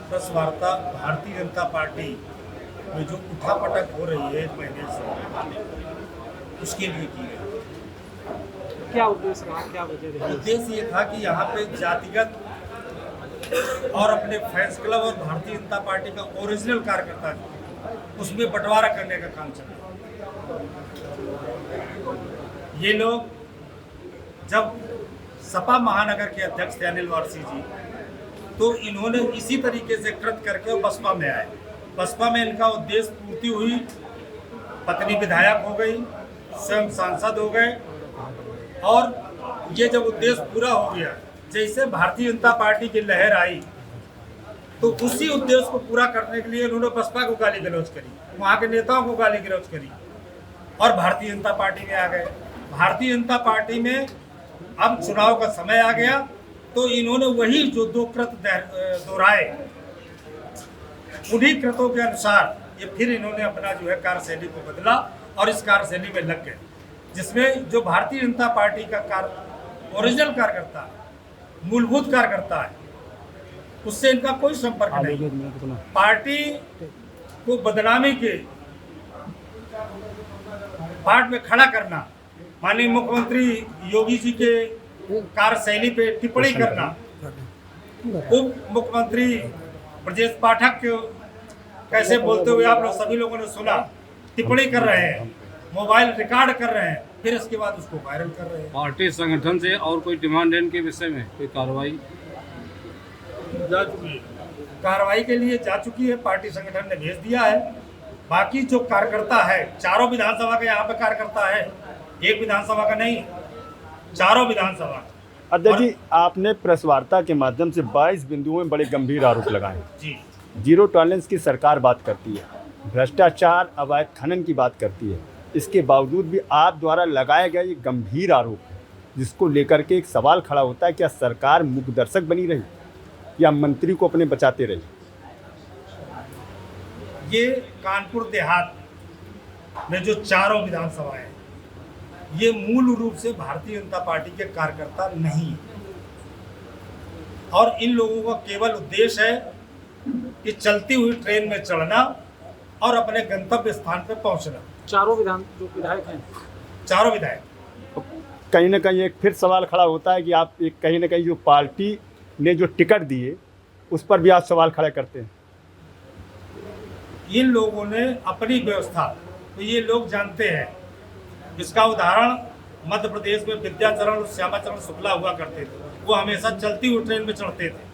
Press वार्ता Bharatiya Janata party में जो उठापटक हो रही है 1 महीने से, उसके लिए की गई। क्या उद्देश्य रहा, क्या वजह रही? उद्देश्य ये था कि यहाँ पे जातिगत और अपने फैंस क्लब और भारतीय जनता पार्टी का ओरिजिनल कार्यकर्ता उसमें बंटवारा करने का काम चल रहा है। ये लोग जब सपा महानगर के अध्यक्ष थे अनिल वारसी जी, तो इन्होंने इसी तरीके से कृत करके बसपा में आए। बसपा में इनका उद्देश्य पूर्ति हुई, पत्नी विधायक हो गई, स्वयं सांसद हो गए, और ये जब उद्देश्य पूरा हो गया, जैसे भारतीय जनता पार्टी की लहर आई, तो उसी उद्देश्य को पूरा करने के लिए उन्होंने बसपा को गाली गलौज करी, वहाँ के नेताओं को गाली गलौज करी और भारतीय जनता पार्टी में आ गए। भारतीय जनता पार्टी में अब चुनाव का समय आ गया, तो इन्होंने वही जो 2 कृत दोहराए, उन्हीं कृतों के अनुसार ये फिर इन्होंने अपना जो है कार्यशैली को बदला और इस कार्यशैली में लग गए, जिसमें जो भारतीय जनता पार्टी का ओरिजिनल कार्यकर्ता है, मूलभूत कार्यकर्ता है, उससे इनका कोई संपर्क नहीं। पार्टी को बदनामी के पार्ट में खड़ा करना, माननीय मुख्यमंत्री योगी जी के कार्यशैली पे टिप्पणी करना, उप मुख्यमंत्री ब्रजेश पाठक के कैसे बोलते हुए आप लोग सभी लोगों ने सुना, टिप्पणी कर रहे हैं, मोबाइल रिकॉर्ड कर रहे हैं, फिर इसके बाद उसको वायरल कर रहे हैं। पार्टी संगठन से और कोई डिमांड है इनके विषय में कोई कार्रवाई जा चुकी है, कार्रवाई के लिए जा चुकी है, पार्टी संगठन ने भेज दिया है। बाकी जो कार्यकर्ता है, चारों विधानसभा का यहाँ पे कार्यकर्ता है, एक विधानसभा का नहीं, चारों विधानसभा। अध्यक्ष जी, आपने प्रेस वार्ता के माध्यम से 22 बिंदुओं में बड़े गंभीर आरोप लगाए जी। जीरो टॉलरेंस की सरकार बात करती है, भ्रष्टाचार, अवैध खनन की बात करती है, इसके बावजूद भी आप द्वारा लगाया गया ये गंभीर आरोप है, जिसको लेकर के एक सवाल खड़ा होता है, क्या सरकार मूकदर्शक बनी रही या मंत्री को अपने बचाते रही? ये कानपुर देहात में जो चारों विधानसभाएं हैं, ये मूल रूप से भारतीय जनता पार्टी के कार्यकर्ता नहीं है, और इन लोगों का केवल उद्देश्य है कि चलती हुई ट्रेन में चढ़ना और अपने गंतव्य स्थान पर पहुंचना। चारों जो विधायक हैं, चारों विधायक। कहीं ना कहीं एक फिर सवाल खड़ा होता है कि आप एक कहीं ना कहीं जो पार्टी ने जो टिकट दिए उस पर भी आप सवाल खड़ा करते हैं। इन लोगों ने अपनी व्यवस्था, तो ये लोग जानते हैं, इसका उदाहरण मध्य प्रदेश में विद्याचरण और श्यामाचरण शुक्ला हुआ करते थे, वो हमेशा चलती हुई ट्रेन में चढ़ते थे।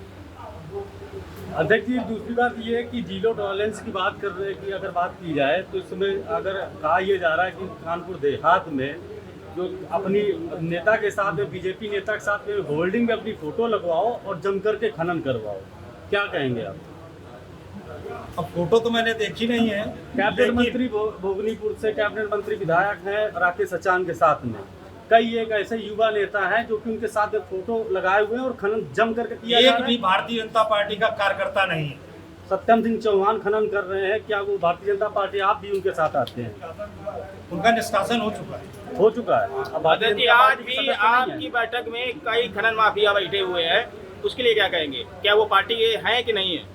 अध्यक्ष जी, दूसरी बात ये है कि जीरो टॉलरेंस की बात कर रहे हैं कि अगर बात की जाए तो इसमें अगर कहा यह जा रहा है कि कानपुर देहात में जो अपनी नेता के साथ में, बीजेपी नेता के साथ में होल्डिंग में अपनी फोटो लगवाओ और जम करके खनन करवाओ, क्या कहेंगे आप? अब फोटो तो मैंने देखी नहीं है। कैबिनेट मंत्री भोगनीपुर से कैबिनेट मंत्री विधायक हैं राकेश अचान के साथ में, कई एक ऐसे युवा नेता हैं जो कि उनके साथ फोटो लगाए हुए हैं और खनन जम करके किया जा रहा है। एक भी भारतीय जनता पार्टी का कार्यकर्ता नहीं है। सत्यम सिंह चौहान खनन कर रहे हैं, क्या वो भारतीय जनता पार्टी, आप भी उनके साथ आते हैं? उनका निष्कासन हो चुका है। हो चुका है। अब आज भी आपकी बैठक में कई खनन माफिया बैठे हुए हैं, उसके लिए क्या कहेंगे? क्या वो पार्टी के हैं कि नहीं है?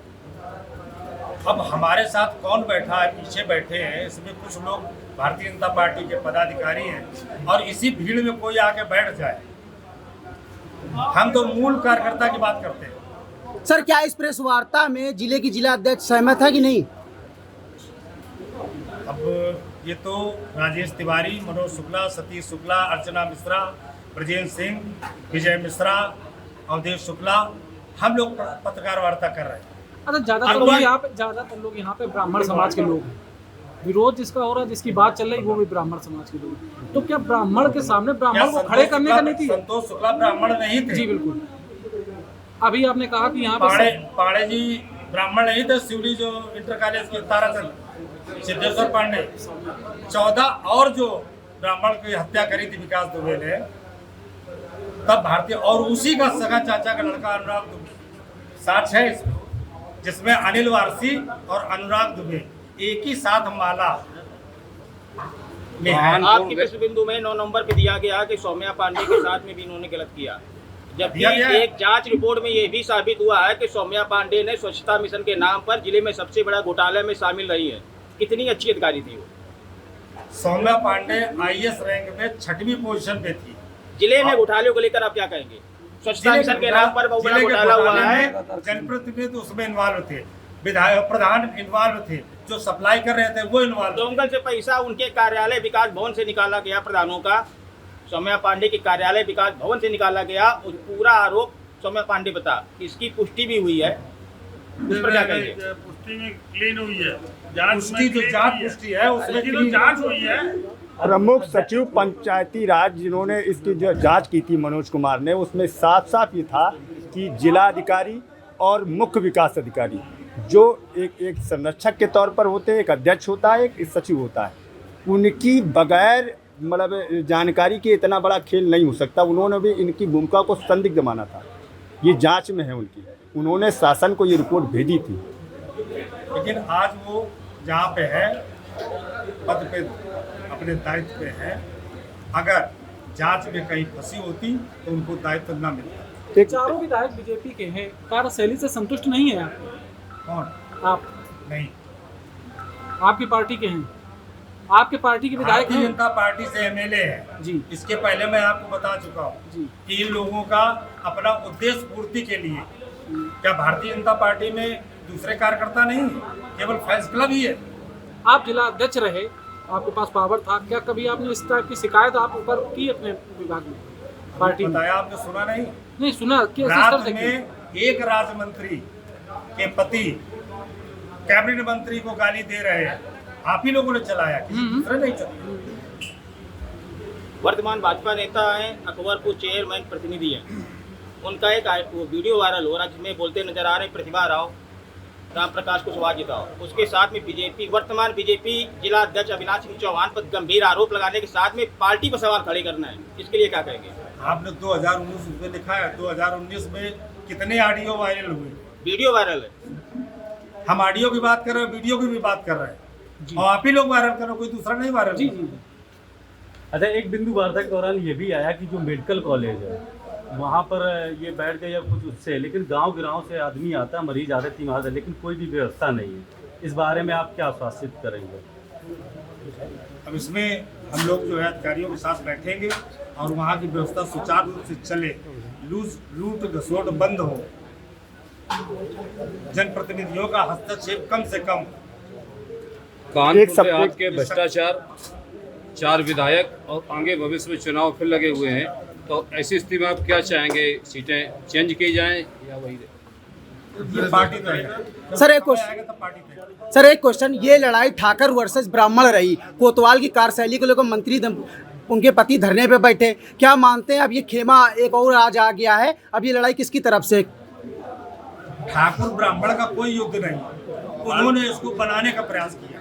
अब हमारे साथ कौन बैठा है, पीछे बैठे हैं, इसमें कुछ लोग भारतीय जनता पार्टी के पदाधिकारी हैं, और इसी भीड़ में कोई आके बैठ जाए। हम तो मूल कार्यकर्ता की बात करते हैं। सर, क्या इस प्रेस वार्ता में जिले की जिला अध्यक्ष सहमत है कि नहीं? अब ये तो राजेश तिवारी, मनोज शुक्ला, सतीश शुक्ला, अर्चना मिश्रा, ब्रजेश सिंह, विजय मिश्रा, अवधेश शुक्ला, हम लोग पत्रकार वार्ता कर रहे हैं। अच्छा, ज़्यादातर लोग यहाँ पे ब्राह्मण समाज के लोग हैं। विरोध जिसका हो रहा है, जिसकी बात चल रही है, वो भी ब्राह्मण समाज के लोग हैं। तो क्या ब्राह्मण के सामने ब्राह्मण को खड़े करने का नीति? संतोष शुक्ला ब्राह्मण नहीं थे। जी बिल्कुल। अभी आपने कहा कि यहाँ पाड़े जी ब्राह्मण नहीं थे। सिवड़ी जो इंटर कॉलेज के ताराचंद सिद्धेश्वर पांडे, 14 और जो ब्राह्मण की हत्या करी थी विकास दुबे ने, तब भारतीय, और उसी का सगा चाचा का लड़का अनुराग दुबे साथ है इसमें, जिसमें अनिल वारसी और अनुराग दुबे एक ही साथ माला में। आपकी विश्व बिंदु में 9 नंबर पे दिया गया कि सौम्या पांडे के साथ में भी इन्होंने गलत किया। जबकि दिया गया है। एक जांच रिपोर्ट में ये भी साबित हुआ है कि सौम्या पांडे ने स्वच्छता मिशन के नाम पर जिले में सबसे बड़ा घोटाले में शामिल रही है। कितनी अच्छी अधिकारी थी वो। सौम्या पांडे IAS रैंक में 6वीं पोजीशन पे थी। जिले में घोटाले को लेकर आप क्या कहेंगे? स्वच्छता मिशन के नाम पर बहुत बड़ा जिले के घोटाला हुआ घोटाले है। में जनप्रतिनिधि उसमें इन्वॉल्व थे, विधायक प्रधान इन्वॉल्व थे, जो सप्लाई कर रहे थे वो इन्वॉल्व। डोंगल से पैसा उनके कार्यालय विकास भवन से निकाला गया, प्रधानों का सौम्या पांडे के कार्यालय विकास भवन से निकाला गया। उस पूरा आरोप सौम्या पांडे बता, इसकी पुष्टि भी हुई है। इस पर क्या कहेंगे? पुष्टि में क्लीन हुई है, जांच उसकी जो जांच पुष्टि है उसमें की जो जांच हुई है। प्रमुख सचिव पंचायती राज जिन्होंने इसकी जो जांच की थी मनोज कुमार ने, उसमें साफ साफ ये था कि जिला अधिकारी और मुख्य विकास अधिकारी जो एक संरक्षक के तौर पर होते हैं, एक अध्यक्ष होता है, एक सचिव होता है, उनकी बगैर मतलब जानकारी के इतना बड़ा खेल नहीं हो सकता। उन्होंने भी इनकी भूमिका को संदिग्ध माना था। ये जांच में है उनकी, उन्होंने शासन को ये रिपोर्ट भेजी थी। लेकिन आज वो जहाँ पे है पद पे अपने दायित्व पे है, अगर जांच में कहीं फंसी होती तो उनको दायित्व न मिलता। चारों विधायक बीजेपी के हैं, कार्यशैली से संतुष्ट नहीं है आप? कौन? आप नहीं, आपकी पार्टी के हैं, आपके पार्टी के विधायक भारतीय हैं जनता पार्टी से MLA है जी। इसके पहले मैं आपको बता चुका हूँ जी। कि इन लोगों का अपना उद्देश्य पूर्ति के लिए, क्या भारतीय जनता पार्टी में दूसरे कार्यकर्ता नहीं है, केवल फैंस क्लब ही है। आप जिला अध्यक्ष रहे, आपके पास पावर था, क्या कभी आपने इस टाइप की शिकायत आप ऊपर की अपने विभाग में, पार्टी में? बताया आपने, सुना नहीं? नहीं सुना। किस रात तरह से की? में एक राज्य मंत्री के पति कैबिनेट मंत्री को गाली दे रहे हैं, आप ही लोगों ने चलाया, किसी दूसरे नहीं चलाया। वर्तमान भाजपा नेता हैं, अकबरपुर चेयरमैन प्रतिनिधि हैं। उनका एक वीडियो वायरल हो रहा है जिसमें बोलते नजर आ रहे हैं प्रतिभा राव, राम प्रकाश कुशवाहा जिताओ। उसके साथ में वर्तमान बीजेपी जिला अध्यक्ष अविनाश सिंह चौहान पर गंभीर आरोप लगाने के साथ में पार्टी पर सवाल खड़े करना है। इसके लिए क्या कहेंगे? आपने 2019 में लिखा है, 2019 में कितने ऑडियो वायरल हुए? वीडियो वायरल है। हम ऑडियो की बात कर रहे हैं, वीडियो की भी बात कर रहे हैं, और आप ही लोग वायरल करो, कोई दूसरा नहीं वायरल। जी जी। अच्छा, एक बिंदु वार्ता के दौरान ये भी आया कि जो मेडिकल कॉलेज है वहाँ पर ये बैठ गए या कुछ उससे, लेकिन गांव से आदमी आता है, मरीज आते तीन आता है, लेकिन कोई भी व्यवस्था नहीं है। इस बारे में आप क्या आश्वासित करेंगे? अब इसमें हम लोग जो है अधिकारियों के साथ बैठेंगे और वहाँ की व्यवस्था सुचारू रूप से चले, लूट घसोट बंद हो, जनप्रतिनिधियों का हस्तक्षेप कम से कम। कानपुर देहात के भ्रष्टाचार, 4 विधायक और आगे भविष्य में चुनाव फिर लगे हुए हैं, तो ऐसी स्थिति में आप क्या चाहेंगे? सीटें चेंज की जाएं या वही? ये पार्टी तय करेगी। सर एक क्वेश्चन, ये लड़ाई ठाकर वर्सेस ब्राह्मण रही, कोतवाल की कार्यशैली को लेकर मंत्री उनके पति धरने पे बैठे, क्या मानते हैं अब ये खेमा एक और आज आ गया है, अब ये लड़ाई किसकी तरफ से? ठाकुर ब्राह्मण का कोई युद्ध नहीं, उन्होंने इसको बनाने का प्रयास किया।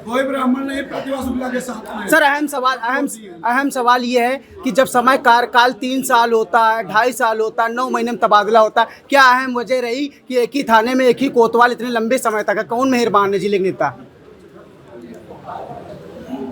कोई ब्राह्मण नहीं, प्रतिभा शुक्ला के साथ में। सर अहम सवाल ये है कि जब समय कार्यकाल 3 साल होता है, 2.5 साल होता है, 9 महीने में तबादला होता है, क्या अहम वजह रही कि एक ही थाने में एक ही कोतवाल इतने लंबे समय तक है? कौन मेहरबान है जिले के नेता?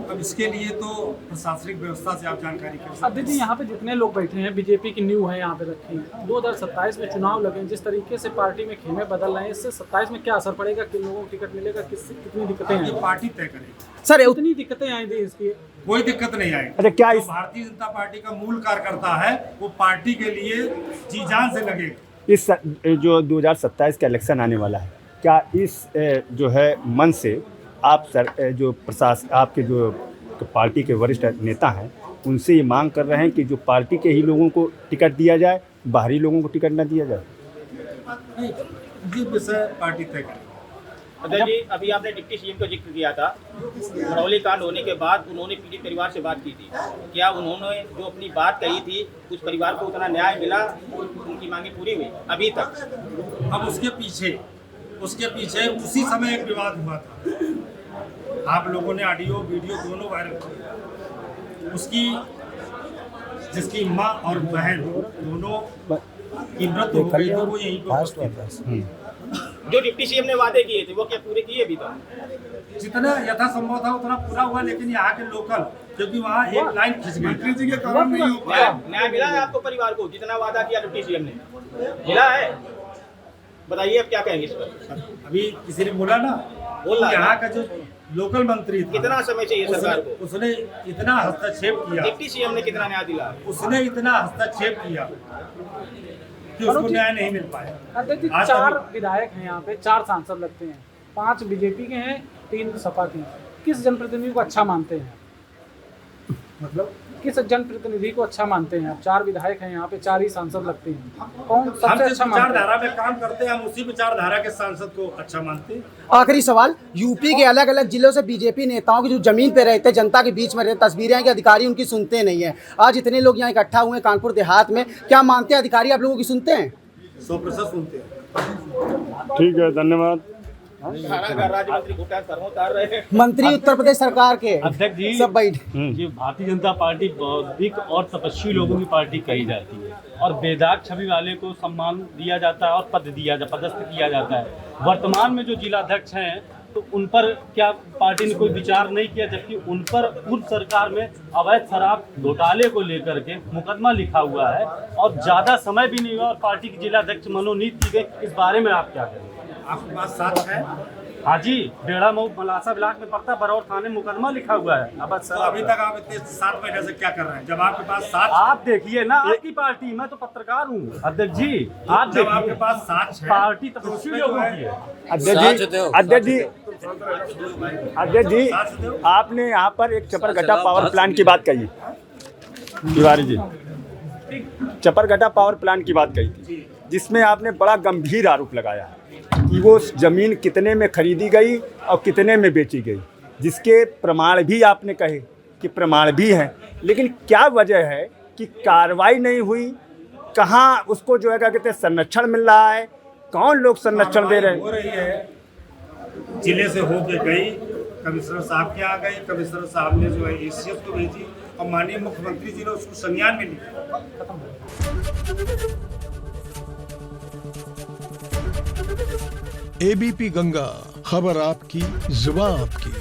अब इसके लिए तो प्रशासनिक व्यवस्था से आप जानकारी कर सकते अध्यक्ष जी, यहाँ पे जितने लोग बैठे हैं, बीजेपी की न्यू है यहाँ पे रखी है, 2027 में चुनाव लगे, जिस तरीके से पार्टी में खेमे बदल रहे हैं, इससे 27 में क्या असर पड़ेगा? किन लोगों को टिकट मिलेगा? कितनी दिक्कतें हैं। ये हैं? पार्टी तय करेगी, सर उतनी दिक्कतें आई थी इसकी? कोई दिक्कत नहीं आएगी। अच्छा, क्या जो इस भारतीय जनता पार्टी का मूल कार्यकर्ता है वो पार्टी के लिए जी जान से लगेगा। इस जो 2027 का इलेक्शन आने वाला है, क्या इस जो है मन से आप जो प्रशासन, आपके जो पार्टी के वरिष्ठ नेता हैं, उनसे ये मांग कर रहे हैं कि जो पार्टी के ही लोगों को टिकट दिया जाए, बाहरी लोगों को टिकट न दिया जाए? नहीं, ये विषय पार्टी तय करेगी। अध्यक्ष जी, अभी आपने डिप्टी सीएम का जिक्र किया था, मरौली कांड होने के बाद उन्होंने पीड़ित परिवार से बात की थी, क्या उन्होंने जो अपनी बात कही थी उस परिवार को उतना न्याय मिला? उनकी मांगे पूरी हुई अभी तक? अब उसके पीछे उसी समय एक विवाद हुआ था, आप लोगों ने ऑडियो वीडियो दोनों वायरल किया, उसकी जिसकी माँ और बहन दोनों की मृत्यु हो गई, तो वो यहीं पर उपस्थित है। जो डिप्टी सीएम ने वादे किए थे वो क्या पूरे किए अभी तक? जितना यथासंभव था उतना पूरा हुआ, लेकिन यहाँ के लोकल क्योंकि वहाँ एक लाइन खिंच गई। मंत्री जी के कारण नहीं हो पाया। न्याय मिला है आपको परिवार को जितना वादा किया डिप्टी सीएम ने, मिला है? बताइए अब क्या कहेंगे इस पर। अभी किसी ने बोला ना, बोला कि यहाँ का जो लोकल मंत्री था, कितना समय चाहिए सरकार को? उसने इतना हस्तक्षेप किया, डिप्टी सीएम ने कितना न्याय दिला? उसने इतना हस्तक्षेप किया कि उसको न्याय नहीं मिल पाया। अध्यक्ष जी, आज 4 तक- विधायक हैं यहाँ पे, 4 सांसद लगते हैं, 5 बीजेपी के हैं, 3 सपा के हैं। किस जनप्रतिनिधि को अच्छा मानते हैं? मतलब किस जनप्रतिनिधि को अच्छा मानते हैं आप? 4 विधायक हैं यहाँ पे, 4 ही सांसद लगते हैं, कौन हम सबसे जिस अच्छा मानते हैं? विचारधारा में काम करते हैं, हम उसी विचारधारा के सांसद को अच्छा मानते हैं। आखिरी सवाल, यूपी के अलग अलग जिलों से बीजेपी नेताओं की जो जमीन पे रहते हैं, जनता के बीच में रहते, तस्वीरें हैं कि अधिकारी उनकी सुनते नहीं है। आज इतने लोग यहाँ इकट्ठा हुए हैं कानपुर देहात में, क्या मानते हैं अधिकारी आप लोगों की सुनते हैं? 100% सुनते हैं। ठीक है, धन्यवाद। राज्य मंत्री घुटा सरों उतार रहे हैं। मंत्री उत्तर प्रदेश सरकार के अध्यक्ष जी, सब बैठ ये भारतीय जनता पार्टी बौद्धिक और तपस्वी लोगों की पार्टी कही जाती है और बेदाग छवि वाले को सम्मान दिया जाता है और पदस्थ किया जाता है। वर्तमान में जो जिलाध्यक्ष हैं तो उन पर क्या पार्टी ने कोई विचार नहीं किया, जबकि उन पर पूर्व सरकार में अवैध शराब घोटाले को लेकर के मुकदमा लिखा हुआ है और ज़्यादा समय भी नहीं हुआ और पार्टी की जिलाध्यक्ष मनोनीत की गई। इस बारे में आप क्या कहेंगे? आपके पास साक्ष्य है? हाँ जी, बेड़ा मऊ मलासा ब्लॉक में पड़ता बरौर थाने मुकदमा लिखा हुआ है। अब तो अभी तक आप इतने 7 महीने से क्या कर रहे हैं? जब आपके पास साक्ष्य, आप देखिए ना, आपकी पार्टी, मैं तो पत्रकार हूँ अध्यक्ष जी, आप जब आपके देखिए पास साक्ष्य है, पार्टी तो तपस्वी उसमें जो लोगों है- की है। अध्यक्ष जी, आपने यहाँ पर एक चपरघटा पावर प्लांट की बात कही, तिवारी जी, चपरघटा पावर प्लांट की बात कही थी, जिसमें आपने बड़ा गंभीर आरोप लगाया कि वो जमीन कितने में खरीदी गई और कितने में बेची गई, जिसके प्रमाण भी आपने कहे कि प्रमाण भी हैं, लेकिन क्या वजह है कि कार्रवाई नहीं हुई? कहाँ उसको जो है क्या कहते हैं संरक्षण मिल रहा है? कौन लोग संरक्षण दे रहे हो हैं? रही है, जिले से होके गई, कमिश्नर साहब के आ गई, कमिश्नर साहब ने जो है एसीएस को भेजी और माननीय मुख्यमंत्री जी ने उसको संज्ञान में लिया। एबीपी गंगा, खबर आपकी, जुबान आपकी।